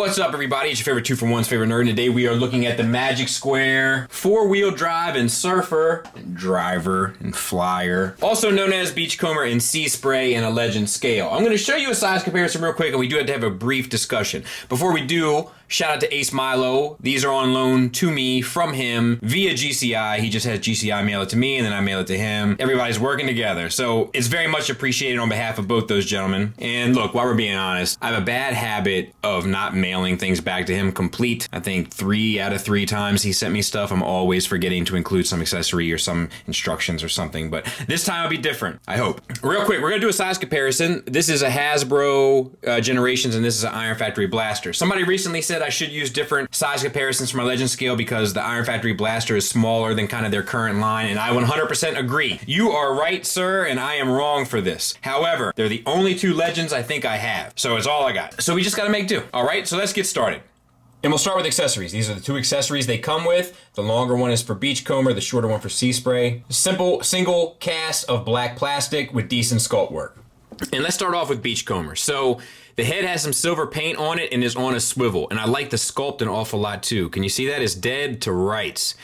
What's up, everybody? It's your favorite 2-for-1's favorite nerd. And today we are looking at the Magic Square 4-wheel drive and surfer, and driver and flyer, also known as Beachcomber and Seaspray in a legend scale. I'm going to show you a size comparison real quick, and we do have to have a brief discussion. Before we do, shout out to Ace Milo. These are on loan to me from him via GCI. He just has GCI mail it to me, and then I mail it to him. Everybody's working together, so it's very much appreciated on behalf of both those gentlemen. And look, while we're being honest, I have a bad habit of not mailing things back to him complete. I think 3 out of 3 times he sent me stuff, I'm always forgetting to include some accessory or some instructions or something, but this time will be different, I hope. Real quick, we're gonna do a size comparison. This is a Hasbro Generations, and this is an Iron Factory Blaster. Somebody recently said I should use different size comparisons for my legend scale because the Iron Factory Blaster is smaller than kind of their current line, and I 100% agree. You are right, sir, and I am wrong for this. However, they're the only 2 legends I think I have, so it's all I got. So we just gotta make do. All right, so let's get started. And we'll start with accessories. These are the 2 accessories they come with. The longer one is for Beachcomber, the shorter one for Seaspray. Simple single cast of black plastic with decent sculpt work. And let's start off with Beachcomber. So the head has some silver paint on it and is on a swivel. And I like the sculpt an awful lot too. Can you see that? It's dead to rights.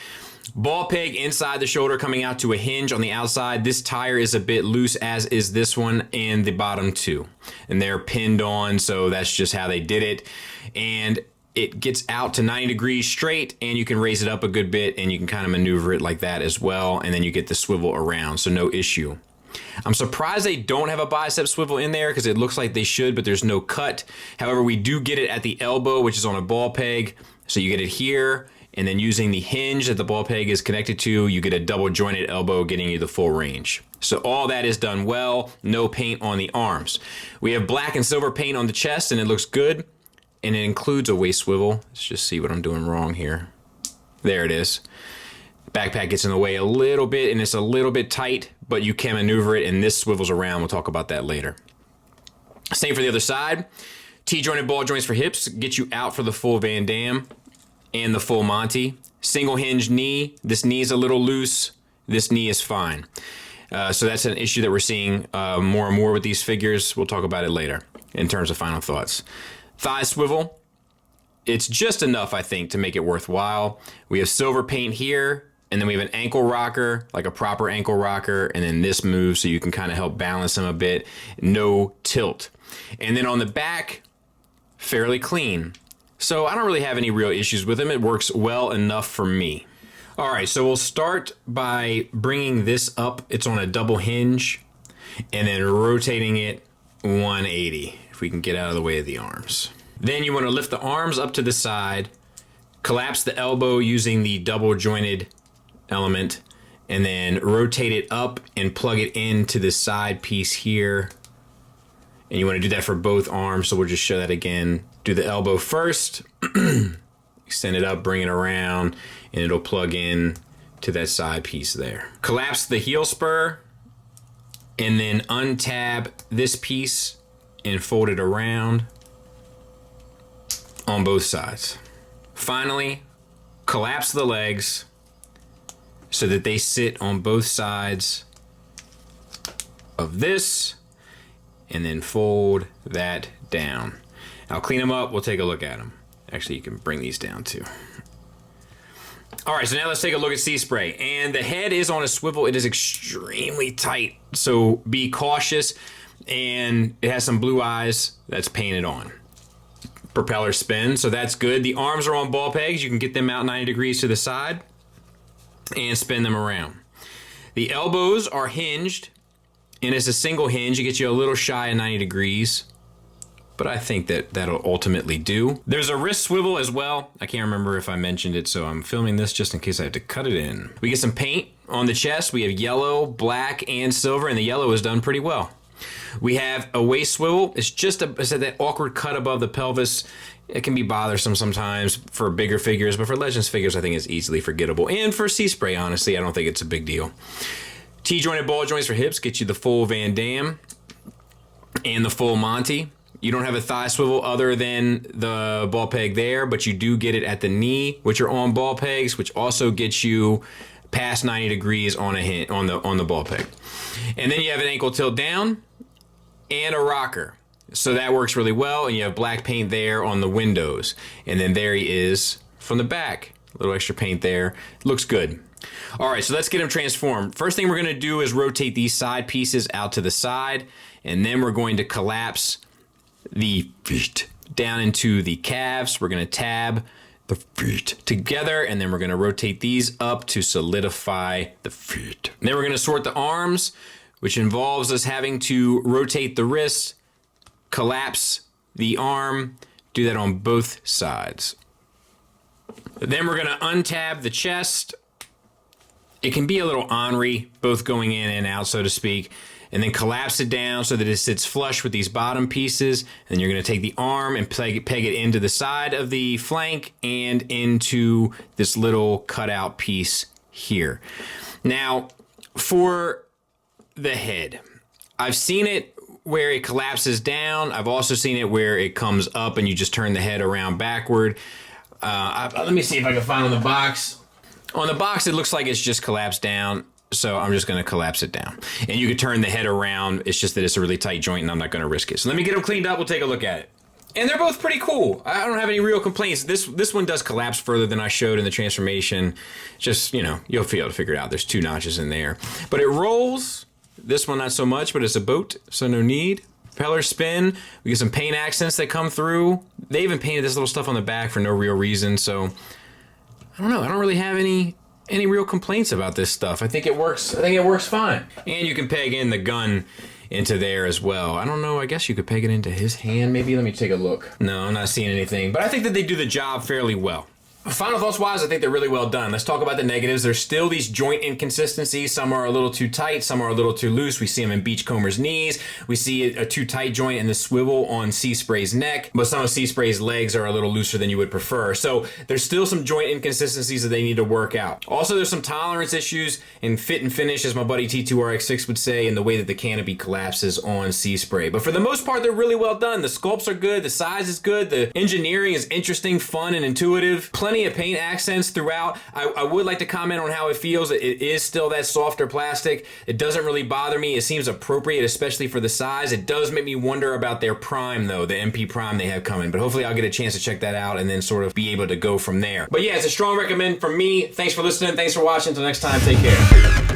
Ball peg inside the shoulder coming out to a hinge on the outside. This tire is a bit loose, as is this one and the bottom 2. And they're pinned on, so that's just how they did it. And it gets out to 90 degrees straight, and you can raise it up a good bit, and you can kind of maneuver it like that as well, and then you get the swivel around, so no issue. I'm surprised they don't have a bicep swivel in there because it looks like they should, but there's no cut. However, we do get it at the elbow, which is on a ball peg, so you get it here, and then using the hinge that the ball peg is connected to, you get a double jointed elbow getting you the full range. So all that is done well, no paint on the arms. We have black and silver paint on the chest, and it looks good. And it includes a waist swivel. Let's just see what I'm doing wrong here. There it is. Backpack gets in the way a little bit, and it's a little bit tight, but you can maneuver it, and this swivels around. We'll talk about that later. Same for the other side. T-jointed ball joints for hips get you out for the full Van Damme and the full Monty. Single hinge knee. This knee is a little loose. This knee is fine. So that's an issue that we're seeing more and more with these figures. We'll talk about it later in terms of final thoughts. Thigh swivel, it's just enough, I think, to make it worthwhile. We have silver paint here, and then we have an ankle rocker, like a proper ankle rocker, and then this moves so you can kind of help balance them a bit. No tilt. And then on the back, fairly clean. So I don't really have any real issues with them. It works well enough for me. All right, so we'll start by bringing this up. It's on a double hinge, and then rotating it 180. We can get out of the way of the arms. Then you want to lift the arms up to the side, collapse the elbow using the double jointed element, and then rotate it up and plug it into the side piece here. And you want to do that for both arms, so we'll just show that again. Do the elbow first, extend it up, bring it around, and it'll plug in to that side piece there. Collapse the heel spur, and then untab this piece and fold it around on both sides. Finally, collapse the legs so that they sit on both sides of this, and then fold that down. I'll clean them up, we'll take a look at them. Actually, you can bring these down too. All right, so now let's take a look at Seaspray. And the head is on a swivel. It is extremely tight, so be cautious. And it has some blue eyes that's painted on. Propeller spin, so that's good. The arms are on ball pegs. You can get them out 90 degrees to the side and spin them around. The elbows are hinged, and it's a single hinge. It gets you a little shy of 90 degrees, but I think that'll ultimately do. There's a wrist swivel as well. I can't remember if I mentioned it, so I'm filming this just in case I have to cut it in. We get some paint on the chest. We have yellow, black, and silver, and the yellow is done pretty well. We have a waist swivel. It's just that awkward cut above the pelvis. It can be bothersome sometimes for bigger figures, but for Legends figures, I think it's easily forgettable. And for Seaspray, honestly, I don't think it's a big deal. T-jointed ball joints for hips get you the full Van Damme and the full Monty. You don't have a thigh swivel other than the ball peg there, but you do get it at the knee, which are on ball pegs, which also gets you past 90 degrees on the ball peg. And then you have an ankle tilt down and a rocker. So that works really well, and you have black paint there on the windows. And then there he is from the back. A little extra paint there. Looks good. All right, so let's get him transformed. First thing we're gonna do is rotate these side pieces out to the side, and then we're going to collapse the feet down into the calves. We're gonna tab the feet together, and then we're gonna rotate these up to solidify the feet. And then we're gonna sort the arms, which involves us having to rotate the wrist, collapse the arm, do that on both sides. Then we're gonna untab the chest. It can be a little ornery, both going in and out, so to speak, and then collapse it down so that it sits flush with these bottom pieces. And then you're gonna take the arm and peg it into the side of the flank and into this little cutout piece here. Now, for the head, I've seen it where it collapses down. I've also seen it where it comes up and you just turn the head around backward. Let me see if I can find on the box. On the box, it looks like it's just collapsed down, so I'm just gonna collapse it down. And you can turn the head around. It's just that it's a really tight joint and I'm not gonna risk it. So let me get them cleaned up, we'll take a look at it. And they're both pretty cool. I don't have any real complaints. This one does collapse further than I showed in the transformation. Just, you know, you'll be able to figure it out. There's 2 notches in there. But it rolls. This one not so much, but it's a boat, so no need. Propeller spin. We get some paint accents that come through. They even painted this little stuff on the back for no real reason, so I don't know. I don't really have any real complaints about this stuff. I think it works. I think it works fine. And you can peg in the gun into there as well. I don't know. I guess you could peg it into his hand maybe. Let me take a look. No, I'm not seeing anything. But I think that they do the job fairly well. Final thoughts wise, I think they're really well done. Let's talk about the negatives. There's still these joint inconsistencies. Some are a little too tight, some are a little too loose. We see them in Beachcomber's knees. We see a too tight joint in the swivel on Seaspray's neck, but some of Seaspray's legs are a little looser than you would prefer. So there's still some joint inconsistencies that they need to work out. Also, there's some tolerance issues in fit and finish, as my buddy T2RX6 would say, in the way that the canopy collapses on Seaspray. But for the most part, they're really well done. The sculpts are good, the size is good, the engineering is interesting, fun, and intuitive. Plenty of paint accents throughout. I would like to comment on how it feels. It is still that softer plastic. It doesn't really bother me. It seems appropriate, especially for the size. It does make me wonder about their prime, though, the MP prime they have coming. But hopefully I'll get a chance to check that out and then sort of be able to go from there. But yeah, it's a strong recommend from me. Thanks for listening. Thanks for watching. Until next time, take care.